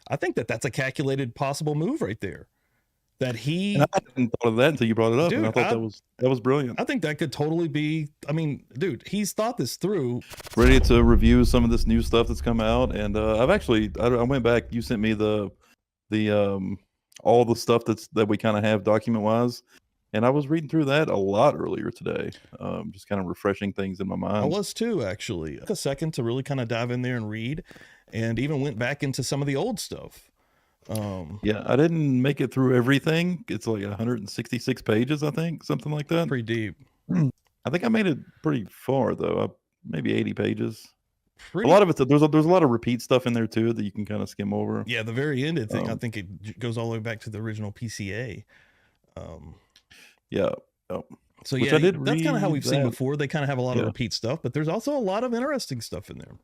I think that that's a calculated possible move right there. That he, and I hadn't thought of that until you brought it up, dude, and I thought that was brilliant. I think that could totally be. I mean, dude, he's thought this through. Ready to review some of this new stuff that's come out, and I've actually I went back. You sent me the all the stuff that we kind of have document wise, and I was reading through that a lot earlier today, just kind of refreshing things in my mind. I was too, actually. It took a second to really kind of dive in there and read, and even went back into some of the old stuff. Yeah, I didn't make it through everything. It's like 166 pages, I think, something like that. Pretty deep. I think I made it pretty far though, maybe 80 pages. A lot of it, there's a lot of repeat stuff in there too that you can kind of skim over. Yeah, the very ended thing, I think it goes all the way back to the original PCA. Yeah. So yeah, that's kind of how we've seen before. They kind of have a lot of repeat stuff, but there's also a lot of interesting stuff in there.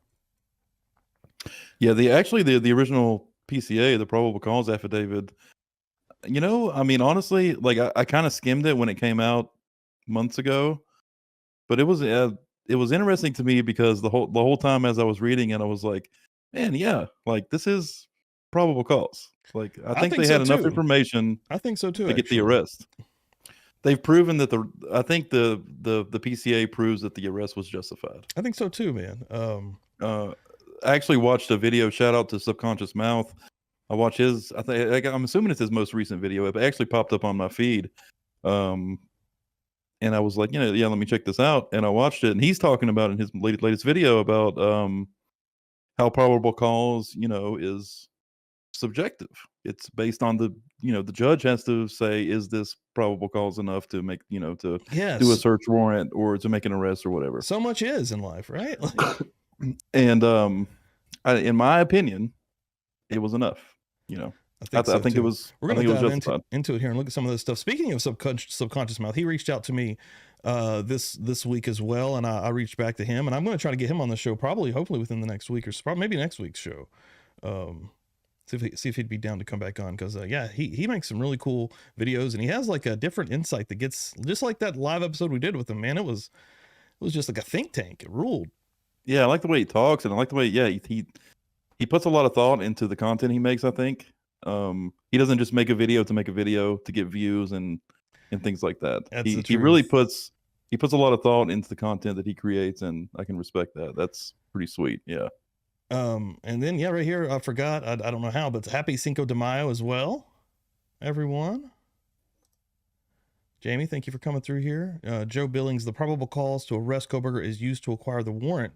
Yeah, the original PCA, the probable cause affidavit, you know, I mean, honestly, like I kind of skimmed it when it came out months ago, but it was interesting to me because the whole time as I was reading it, I was like, man, yeah, like this is probable cause. Like I think they had enough information. I think so too. To get the arrest. They've proven that I think the PCA proves that the arrest was justified. I think so too, man. I actually watched a video. Shout out to Subconscious Mouth. I watched his. I'm assuming it's his most recent video. It actually popped up on my feed, and I was like, yeah, let me check this out. And I watched it, and he's talking about in his latest video about how probable cause, is subjective. It's based on the judge has to say, is this probable cause enough to make to do a search warrant or to make an arrest or whatever. So much is in life, right? And in my opinion, it was enough. I think it was. We're going to dive into it here and look at some of this stuff. Speaking of Subconscious Mouth, he reached out to me this week as well, and I reached back to him, and I'm going to try to get him on the show hopefully within the next week, or maybe next week's show. See if he'd be down to come back on, because yeah, he makes some really cool videos, and he has like a different insight that gets just like that live episode we did with him. Man, it was just like a think tank. It ruled. Yeah, I like the way he talks, and I like the way he puts a lot of thought into the content he makes. I think he doesn't just make a video to make a video to get views and things like that. He really puts a lot of thought into the content that he creates, and I can respect that. That's pretty sweet. Yeah. And then yeah, right here, I forgot, I don't know how, but happy Cinco de Mayo as well, everyone. Jamie, thank you for coming through here. Joe Billings, the probable cause to arrest Kohberger is used to acquire the warrant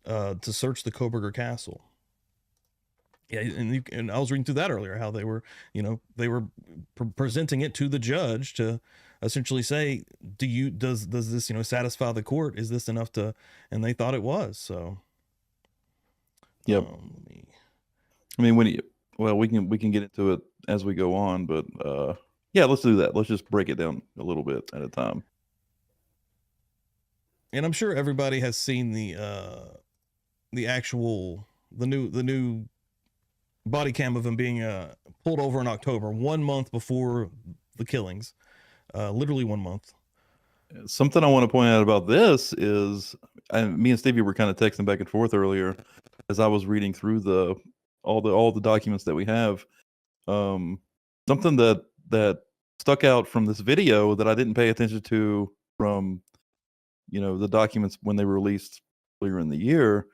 to search the Kohberger castle. Yeah, and I was reading through that earlier, how they were presenting it to the judge to essentially say, does this satisfy the court? Is this enough to? And they thought it was. So. Yep. I mean, we can get into it as we go on, but yeah, let's do that. Let's just break it down a little bit at a time. And I'm sure everybody has seen the new body cam of him being pulled over in October, 1 month before the killings, literally 1 month. Something I want to point out about this is, me and Stevie were kind of texting back and forth earlier as I was reading through all the documents that we have. Something that stuck out from this video that I didn't pay attention to from the documents when they were released earlier in the year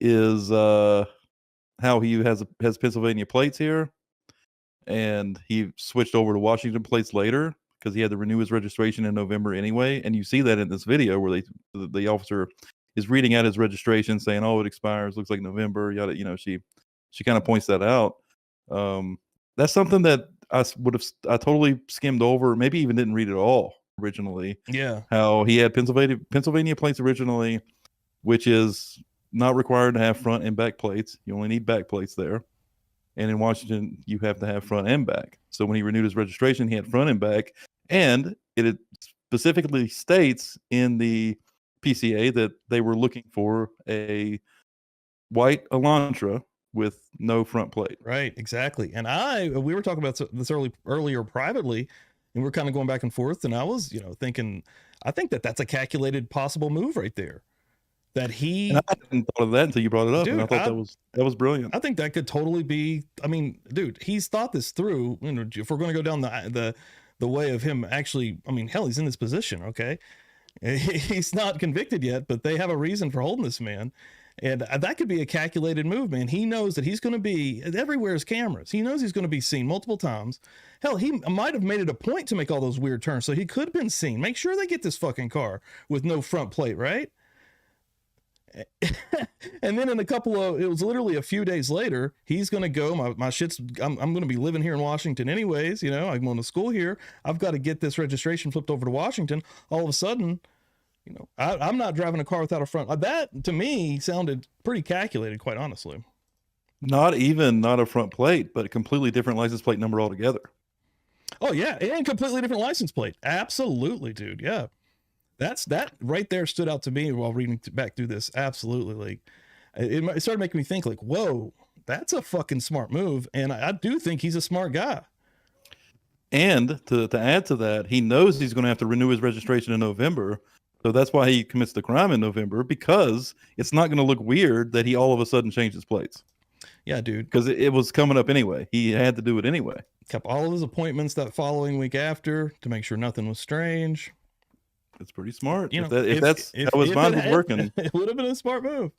is how he has Pennsylvania plates here, and he switched over to Washington plates later because he had to renew his registration in November anyway. And you see that in this video where the officer is reading out his registration saying, oh, it expires, looks like November, yada, she kind of points that out. That's something that I totally skimmed over, maybe even didn't read at all originally. Yeah. How he had Pennsylvania plates originally, which is not required to have front and back plates. You only need back plates there. And in Washington, you have to have front and back. So when he renewed his registration, he had front and back. And it specifically states in the PCA that they were looking for a white Elantra with no front plate. Right, exactly. And we were talking about this earlier privately, and we're kind of going back and forth. And I was, thinking, I think that that's a calculated possible move right there. that And he, I hadn't thought of that until you brought it up, and I dude, thought that was brilliant. I think that could totally be. I mean, dude, he's thought this through. You know, if we're going to go down the way of him actually, I mean, hell, he's in this position. Okay, he's not convicted yet, but they have a reason for holding this man. And that could be a calculated move, man. He knows that he's going to be everywhere's cameras. He knows he's going to be seen multiple times. Hell, he might have made it a point to make all those weird turns, so he could have been seen. Make sure they get this fucking car with no front plate, right? And then in a couple of, it was literally a few days later, he's going to go, my shit's, I'm going to be living here in Washington anyways. You know, I'm going to school here. I've got to get this registration flipped over to Washington. All of a sudden, you know, I'm not driving a car without a front. That to me sounded pretty calculated, quite honestly. Not a front plate, but a completely different license plate number altogether. Oh yeah, and completely different license plate. Absolutely, dude. Yeah, that right there stood out to me while reading back through this. Absolutely, like it started making me think, like, whoa, that's a fucking smart move, and I do think he's a smart guy. And to add to that, he knows he's going to have to renew his registration in November. So that's why he commits the crime in November, because it's not going to look weird that he all of a sudden changed his plates. Yeah, dude. Because it was coming up anyway. He had to do it anyway. Kept all of his appointments that following week after to make sure nothing was strange. It's pretty smart. You know, if that's how his mind was working. It would have been a smart move.